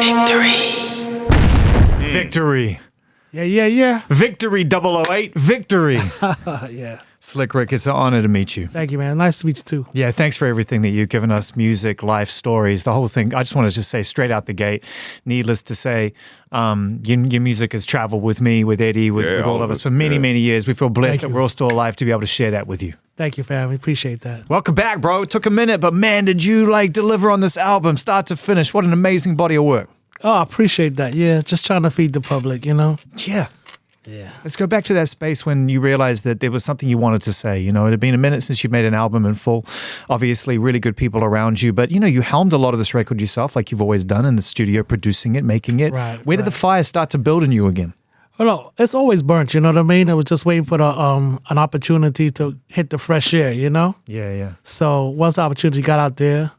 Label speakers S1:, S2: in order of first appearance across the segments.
S1: Victory.
S2: Yeah.
S1: Victory 008. Victory.
S2: Yeah.
S1: Slick Rick, it's an honor to meet you.
S2: Thank you, man. Nice to meet you, too.
S1: Yeah, thanks for everything that you've given us, music, life, stories, the whole thing. I just want to just say straight out the gate, needless to say, your music has traveled with me, with Eddie, with all of us for many, many years. We feel blessed that we're all still alive to be able to share that with you.
S2: Thank you, family. Appreciate that.
S1: Welcome back, bro. It took a minute, but man, did you deliver on this album, start to finish. What an amazing body of work.
S2: Oh, I appreciate that. Yeah, just trying to feed the public,
S1: Yeah.
S2: Yeah.
S1: Let's go back to that space when you realized that there was something you wanted to say. It had been a minute since you made an album in full. Obviously, really good people around you. But, you helmed a lot of this record yourself, like you've always done in the studio, producing it, making it.
S2: Right,
S1: Where did the fire start to build in you again?
S2: Well, no, it's always burnt, you know what I mean? I was just waiting for an opportunity to hit the fresh air,
S1: Yeah.
S2: So once the opportunity got out there,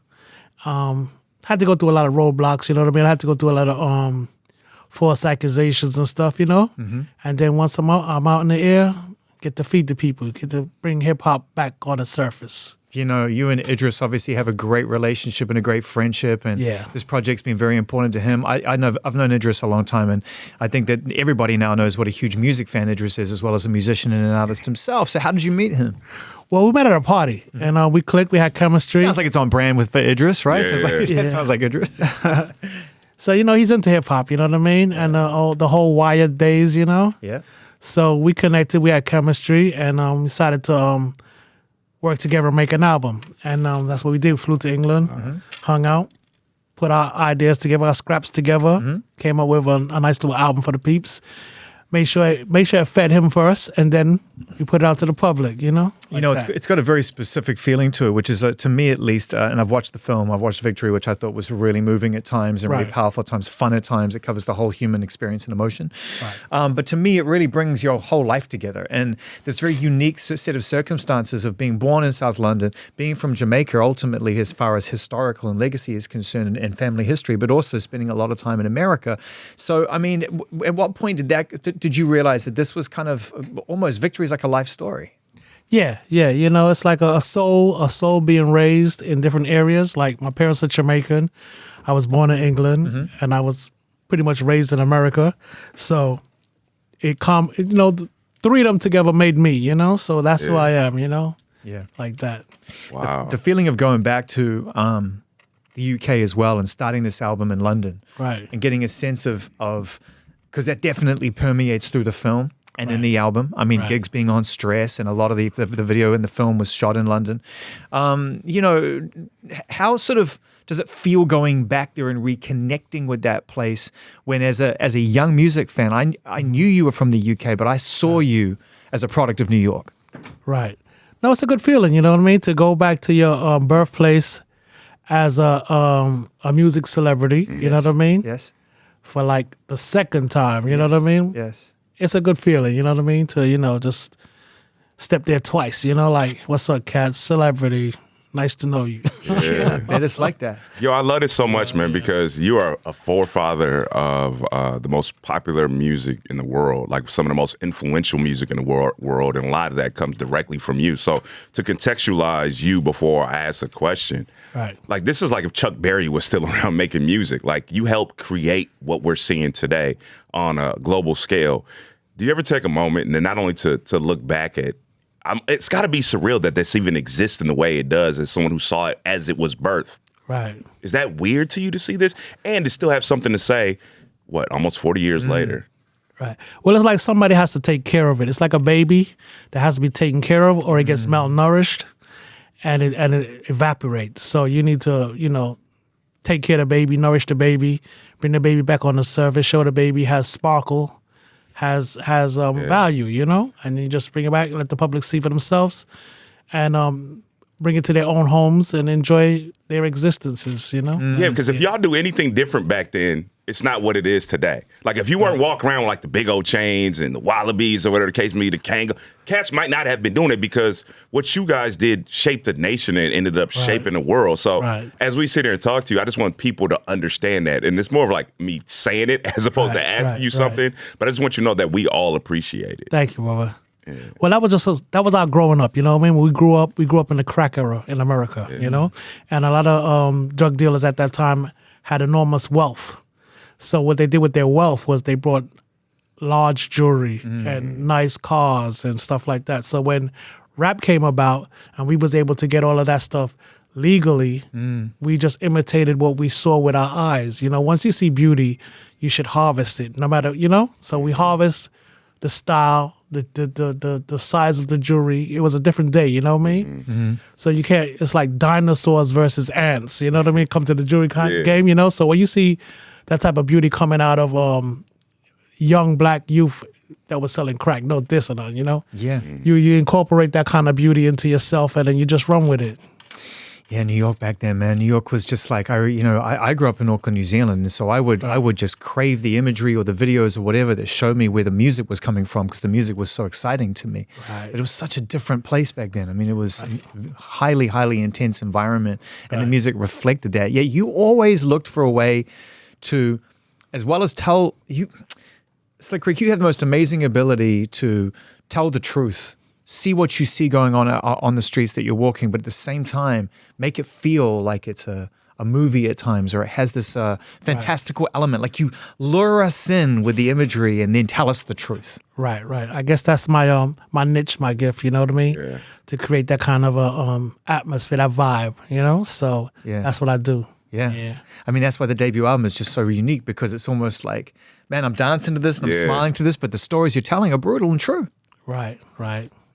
S2: had to go through a lot of roadblocks, you know what I mean? I had to go through a lot of false accusations and stuff,
S1: Mm-hmm.
S2: And then once I'm out in the air, get to feed the people, get to bring hip-hop back on the surface.
S1: You and Idris obviously have a great relationship and a great friendship, and this project's been very important to him. I've known Idris a long time, and I think that everybody now knows what a huge music fan Idris is, as well as a musician and an artist himself. So how did you meet him?
S2: Well, we met at a party, and we clicked. We had chemistry.
S1: Sounds like it's on brand for Idris, right?
S3: Yeah.
S1: That sounds like Idris.
S2: So, he's into hip-hop, you know what I mean? And the whole Wired days,
S1: Yeah.
S2: So we connected, we had chemistry, and we decided to work together and make an album. And that's what we did. We flew to England, hung out, put our ideas together, our scraps together, came up with a nice little album for the peeps. Made sure it fed him first, and then we put it out to the public,
S1: It's got a very specific feeling to it, which is, to me at least, and I've watched the film, I've watched Victory, which I thought was really moving at times and really powerful at times, fun at times. It covers the whole human experience and emotion. Right. But to me, it really brings your whole life together. And this very unique set of circumstances of being born in South London, being from Jamaica, ultimately, as far as historical and legacy is concerned and family history, but also spending a lot of time in America. So, I mean, at what point did you realize that this was kind of almost Victory is like a life story?
S2: Yeah. It's like a soul being raised in different areas. Like my parents are Jamaican. I was born in England, and I was pretty much raised in America. So the three of them together made me, So that's who I am,
S1: Yeah.
S2: Like that.
S3: Wow.
S1: The feeling of going back to the UK as well and starting this album in London.
S2: Right.
S1: And getting a sense of because that definitely permeates through the film and in the album. I mean, gigs being on Stress, and a lot of the video in the film was shot in London. How sort of does it feel going back there and reconnecting with that place when as a young music fan, I knew you were from the UK, but I saw you as a product of New York.
S2: Right. No, it's a good feeling, you know what I mean? To go back to your birthplace as a music celebrity, you know what I mean?
S1: Yes.
S2: For like the second time, you know what I mean?
S1: Yes.
S2: It's a good feeling, you know what I mean? To, just step there twice, like, what's up, cat? Celebrity. Nice to know you.
S3: Yeah.
S1: Man, it's like that.
S3: Yo, I love it so much, man, because you are a forefather of the most popular music in the world, like some of the most influential music in the world, and a lot of that comes directly from you. So to contextualize you before I ask a question, like this is like if Chuck Berry was still around making music. Like you helped create what we're seeing today on a global scale. Do you ever take a moment and then not only to look back at, it's got to be surreal that this even exists in the way it does as someone who saw it as it was birthed.
S2: Right.
S3: Is that weird to you to see this? And to still have something to say, almost 40 years later?
S2: Right. Well, it's like somebody has to take care of it. It's like a baby that has to be taken care of, or it gets malnourished and it evaporates. So you need to, take care of the baby, nourish the baby, bring the baby back on the surface, show the baby has sparkle, has value, and then you just bring it back and let the public see for themselves, and bring it to their own homes and enjoy their existences,
S3: Yeah, because if y'all do anything different back then, it's not what it is today. Like if you weren't walking around with like the big old chains and the wallabies or whatever the case may be, the kango, cats might not have been doing it because what you guys did shaped the nation and ended up shaping the world. So as we sit here and talk to you, I just want people to understand that. And it's more of like me saying it as opposed to asking you something. But I just want you to know that we all appreciate it.
S2: Thank you, brother. Yeah. Well, that was our growing up, you know what I mean? We grew up in the crack era in America, and a lot of drug dealers at that time had enormous wealth. So what they did with their wealth was they brought large jewelry and nice cars and stuff like that. So when rap came about and we was able to get all of that stuff legally, we just imitated what we saw with our eyes. You know, once you see beauty, you should harvest it, no matter, you know? So we harvest the style, the size of the jewelry. It was a different day, you know what I mean? So you can't, it's like dinosaurs versus ants, you know what I mean? Come to the jewelry game, you know? So when you see that type of beauty coming out of young black youth that was selling crack, no diss or nothing, you know?
S1: Yeah.
S2: You incorporate that kind of beauty into yourself and then you just run with it.
S1: Yeah, New York back then, man. New York was just like, I grew up in Auckland, New Zealand, and so I would just crave the imagery or the videos or whatever that showed me where the music was coming from, because the music was so exciting to me. But it was such a different place back then. I mean, it was a highly, highly intense environment, and the music reflected that. Yet you always looked for a way to, as well as tell you, Slick Rick, you have the most amazing ability to tell the truth. See what you see going on the streets that you're walking, but at the same time, make it feel like it's a movie at times, or it has this fantastical element. Like you lure us in with the imagery and then tell us the truth.
S2: Right. I guess that's my my niche, my gift, you know what I mean?
S3: Yeah.
S2: To create that kind of a atmosphere, that vibe, you know? So that's what I do.
S1: Yeah. I mean, that's why the debut album is just so unique, because it's almost like, man, I'm dancing to this and I'm smiling to this, but the stories you're telling are brutal and true.
S2: Right.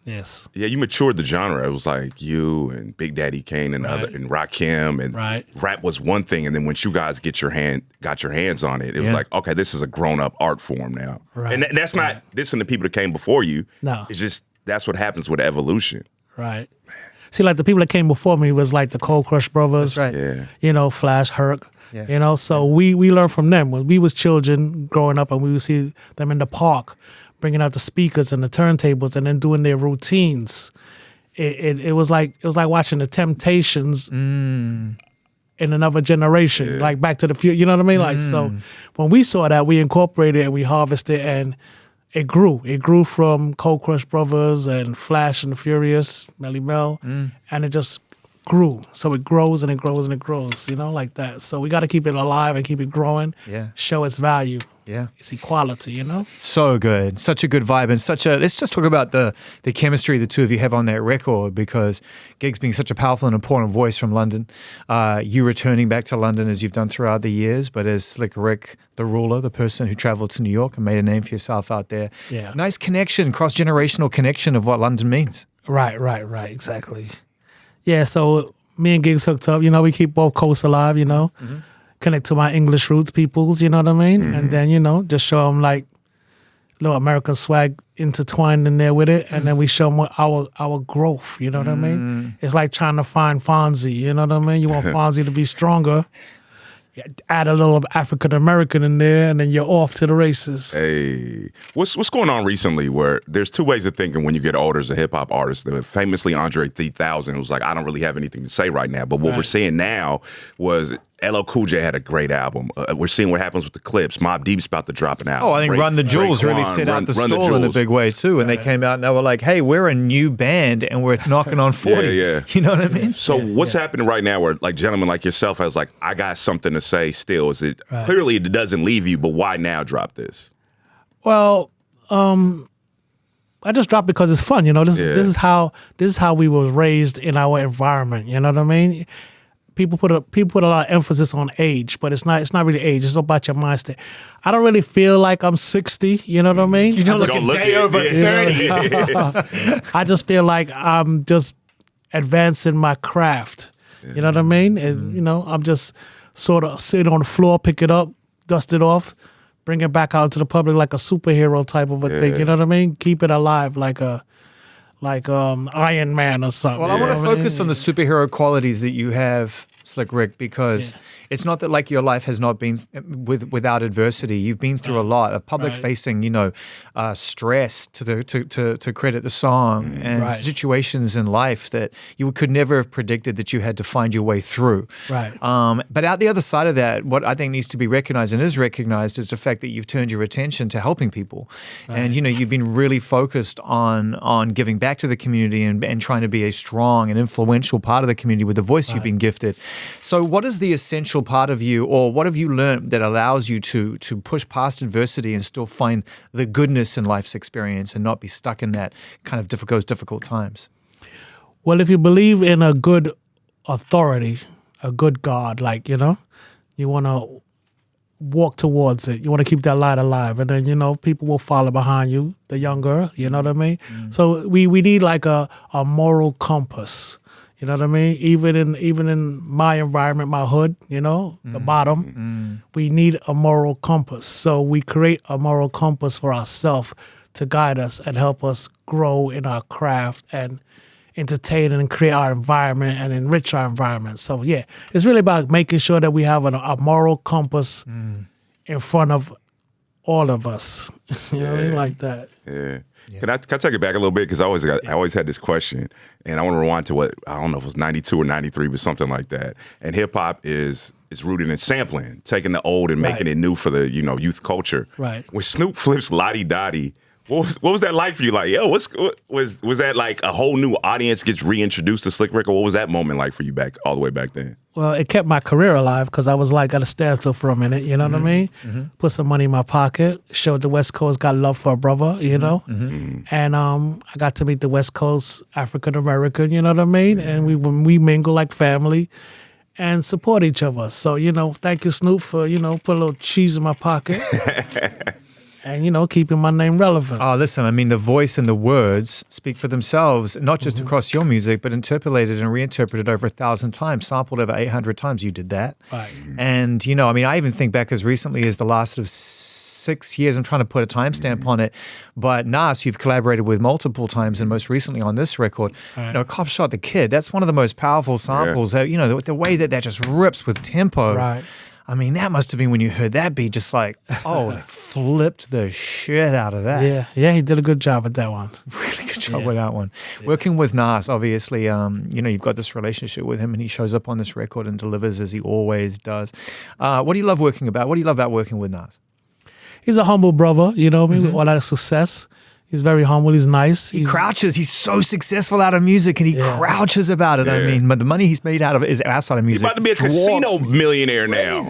S2: Yes.
S3: Yeah, you matured the genre. It was like you and Big Daddy Kane and and Rakim, and rap was one thing, and then once you guys got your hands on it, it was like, okay, this is a grown up art form now. Right. And that's not dissing the people that came before you.
S2: No,
S3: it's just that's what happens with evolution.
S2: Right. See, like the people that came before me was like the Cold Crush Brothers.
S1: That's right. Yeah.
S2: You know, Flash Herc. Yeah. You know, so we learned from them when we was children growing up, and we would see them in the park, bringing out the speakers and the turntables and then doing their routines. It was like watching the Temptations in another generation, like Back to the Future. You know what I mean? Like, so when we saw that, we incorporated it and we harvested, and it grew. It grew from Cold Crush Brothers and Flash and the Furious, Melly Mel, and it just grew. So it grows and it grows and it grows, you know, like that. So we got to keep it alive and keep it growing.
S1: Yeah.
S2: Show its value.
S1: Yeah.
S2: It's equality, you know?
S1: So good. Such a good vibe, and let's just talk about the chemistry the two of you have on that record, because Giggs being such a powerful and important voice from London, you returning back to London as you've done throughout the years, but as Slick Rick, the ruler, the person who traveled to New York and made a name for yourself out there.
S2: Yeah.
S1: Nice connection, cross-generational connection of what London means.
S2: Right, exactly. Yeah, so me and Giggs hooked up, you know, we keep both coasts alive, you know? Connect to my English roots peoples, you know what I mean? And then, you know, just show them like little American swag intertwined in there with it. And then we show them our growth, you know what I mean? It's like trying to find Fonzie, you know what I mean? You want Fonzie to be stronger. Add a little of African American in there, and then you're off to the races.
S3: Hey, what's going on recently? Where there's two ways of thinking when you get older as a hip hop artist. Famously, Andre 3000 was like, I don't really have anything to say right now. But what we're seeing now was LL Cool J had a great album. We're seeing what happens with the clips. Mobb Deep's about to drop an album.
S1: Oh, I think Run the Jewels really set out the stall in a big way too. And they came out and they were like, hey, we're a new band and we're knocking on 40. You know what I mean?
S3: So what's happening right now where like gentlemen like yourself has like, I got something to say still? Is it clearly it doesn't leave you, but why now drop this?
S2: Well, I just dropped because it's fun, you know. This is how we were raised in our environment, you know what I mean? People put a lot of emphasis on age, but it's not really age. It's about your mindset. I don't really feel like I'm 60. You know what I mean?
S1: You don't look a day over 30.
S2: I just feel like I'm just advancing my craft. You know what I mean? And, you know, I'm just sort of sit on the floor, pick it up, dust it off, bring it back out to the public like a superhero type of a thing. You know what I mean? Keep it alive like Iron Man or something.
S1: Well, I want to focus on the superhero qualities that you have, Slick Rick, because it's not that like your life has not been without adversity. You've been through a lot of public facing, you know, stress to credit the song and situations in life that you could never have predicted that you had to find your way through.
S2: Right.
S1: But out the other side of that, what I think needs to be recognized and is recognized is the fact that you've turned your attention to helping people. And, you know, you've been really focused on giving back to the community and trying to be a strong and influential part of the community with the voice you've been gifted. So what is the essential part of you, or what have you learned that allows you to push past adversity and still find the goodness in life's experience and not be stuck in that kind of difficult times?
S2: Well, if you believe in a good authority, a good God, like, you want to walk towards it. You want to keep that light alive. And then, people will follow behind you, the younger, you know what I mean? So we need like a moral compass, you know what I mean? Even in my environment, my hood, the bottom, we need a moral compass. So we create a moral compass for ourselves to guide us and help us grow in our craft and entertain and create our environment and enrich our environment. So yeah, it's really about making sure that we have a moral compass in front of all of us. You know what I mean? Like that.
S3: Yeah. Can I take it back a little bit? Because I always had this question, and I want to rewind to what, I don't know if it was 92 or 93, but something like that. And hip hop is rooted in sampling, taking the old and making it new for the youth culture.
S2: Right.
S3: When Snoop flips Lottie Dottie, what was that like for you? Like, yo, was that like a whole new audience gets reintroduced to Slick Rick, or what was that moment like for you all the way back then?
S2: Well, it kept my career alive because I was like at a standstill for a minute, you know what I mean? Put some money in my pocket, showed the West Coast got love for a brother, and I got to meet the West Coast African American, you know what I mean? And we mingle like family and support each other. So, thank you, Snoop, for, put a little cheese in my pocket. And, keeping my name relevant.
S1: Oh, listen, I mean, the voice and the words speak for themselves, not just across your music, but interpolated and reinterpreted over 1,000 times, sampled over 800 times. You did that.
S2: Right.
S1: And, I even think back as recently as the last of 6 years, I'm trying to put a timestamp on it, but Nas, you've collaborated with multiple times and most recently on this record.
S2: Right.
S1: Cop Shot the Kid, that's one of the most powerful samples. The way that just rips with tempo.
S2: Right.
S1: I mean, that must have been when you heard that beat, just like, they flipped the shit out of that.
S2: Yeah, he did a good job with that one.
S1: Really good job with that one. Yeah. Working with Nas, obviously, you've got this relationship with him, and he shows up on this record and delivers as he always does. What do you love working about? What do you love about working with Nas?
S2: He's a humble brother, you know what I mean, with all that success. He's very humble. He's nice.
S1: He crouches. He's so successful out of music, and he crouches about it. Yeah. I mean, but the money he's made out of it is outside of music.
S3: He's about to be a casino millionaire now.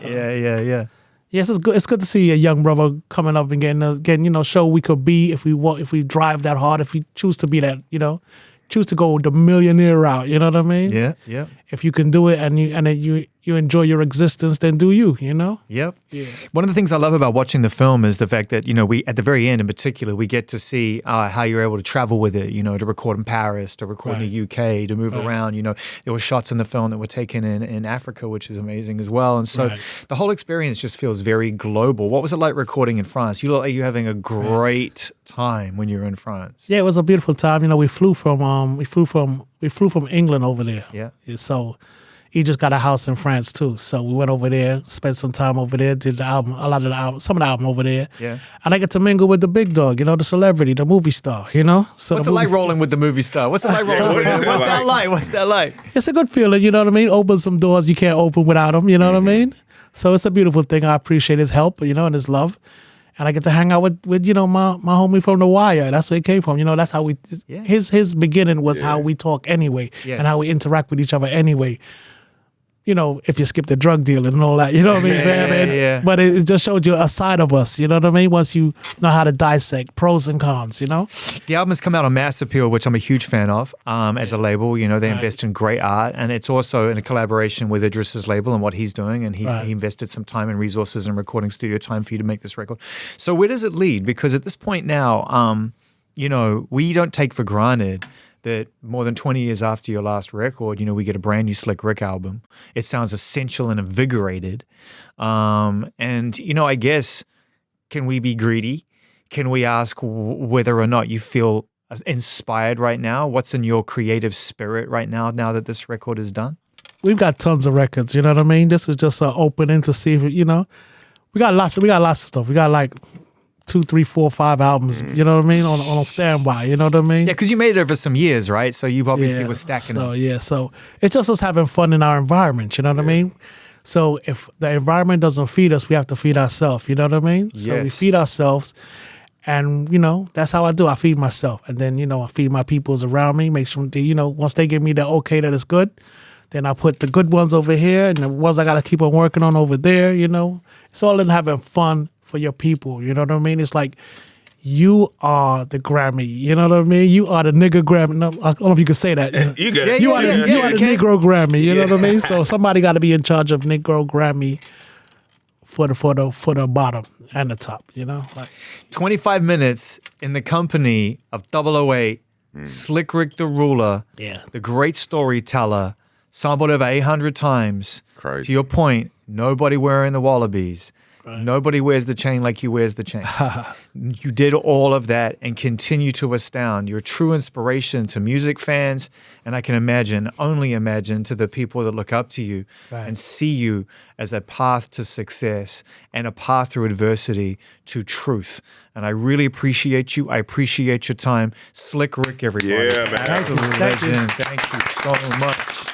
S1: Yeah.
S2: Yes, it's good. It's good to see a young brother coming up and getting show we could be if we drive that hard. If we choose to be that, choose to go the millionaire route. You know what I mean?
S1: Yeah.
S2: If you can do it and you enjoy your existence, then do you?
S1: Yep.
S2: Yeah.
S1: One of the things I love about watching the film is the fact that we at the very end in particular we get to see how you're able to travel with it. To record in Paris, to record in the UK, to move around. There were shots in the film that were taken in Africa, which is amazing as well. And so the whole experience just feels very global. What was it like recording in France? You look like you're having a great time when you're in France.
S2: Yeah, it was a beautiful time. We flew from England over there.
S1: Yeah.
S2: So Idris got a house in France too. So we went over there, spent some time over there, did the album, some of the album over there.
S1: Yeah.
S2: And I get to mingle with the big dog, the celebrity, the movie star, So
S1: what's it like rolling with the movie star? What's it like rolling with him? What's that like?
S2: It's a good feeling, you know what I mean? Open some doors you can't open without him, you know what I mean? So it's a beautiful thing. I appreciate his help, and his love. And I get to hang out with my homie from The Wire. That's where he came from. That's how his beginning was how we talk anyway, and how we interact with each other anyway. If you skip the drug dealing and all that, you know what I mean, man?
S1: Yeah.
S2: But it just showed you a side of us, you know what I mean? Once you know how to dissect pros and cons,
S1: The album has come out on Mass Appeal, which I'm a huge fan of as a label. They invest in great art, and it's also in a collaboration with Idris's label and what he's doing, and he invested some time and resources and recording studio time for you to make this record. So where does it lead? Because at this point now, we don't take for granted that more than 20 years after your last record, we get a brand new Slick Rick album. It sounds essential and invigorated. I guess, can we be greedy? Can we ask whether or not you feel inspired right now? What's in your creative spirit right now that this record is done?
S2: We've got tons of records, you know what I mean? This is just an opening to see if, we got lots of stuff. We got like 2, 3, 4, 5 albums, you know what I mean, on standby, you know what I mean?
S1: Yeah, because you made it over some years, right? So you obviously were stacking them.
S2: So it's just us having fun in our environment, you know what I mean? So if the environment doesn't feed us, we have to feed ourselves, you know what I mean? So we feed ourselves, and, that's how I do. I feed myself, and then, I feed my peoples around me, make sure they, once they give me the okay that it's good, Then I put the good ones over here, and the ones I got to keep on working on over there, you know. It's all in having fun for your people, you know what I mean? It's like, you are the Grammy, you know what I mean? You are the nigga Grammy. No, I don't know if you can say that.
S3: You got it.
S2: You are the Negro Grammy, you know what I mean? So somebody got to be in charge of Negro Grammy for the bottom and the top, you know? Like,
S1: 25 minutes in the company of 008, Slick Rick the Ruler, the great storyteller, sampled over 800 times.
S3: Crazy.
S1: To your point, nobody wearing the Wallabies. Right. Nobody wears the chain like you wears the chain. You did all of that and continue to astound. You're a true inspiration to music fans, and I can imagine, only imagine, to the people that look up to you and see you as a path to success and a path through adversity to truth. And I really appreciate you. I appreciate your time. Slick Rick, everybody.
S3: Yeah, man.
S1: Absolute legend. Thank you so much.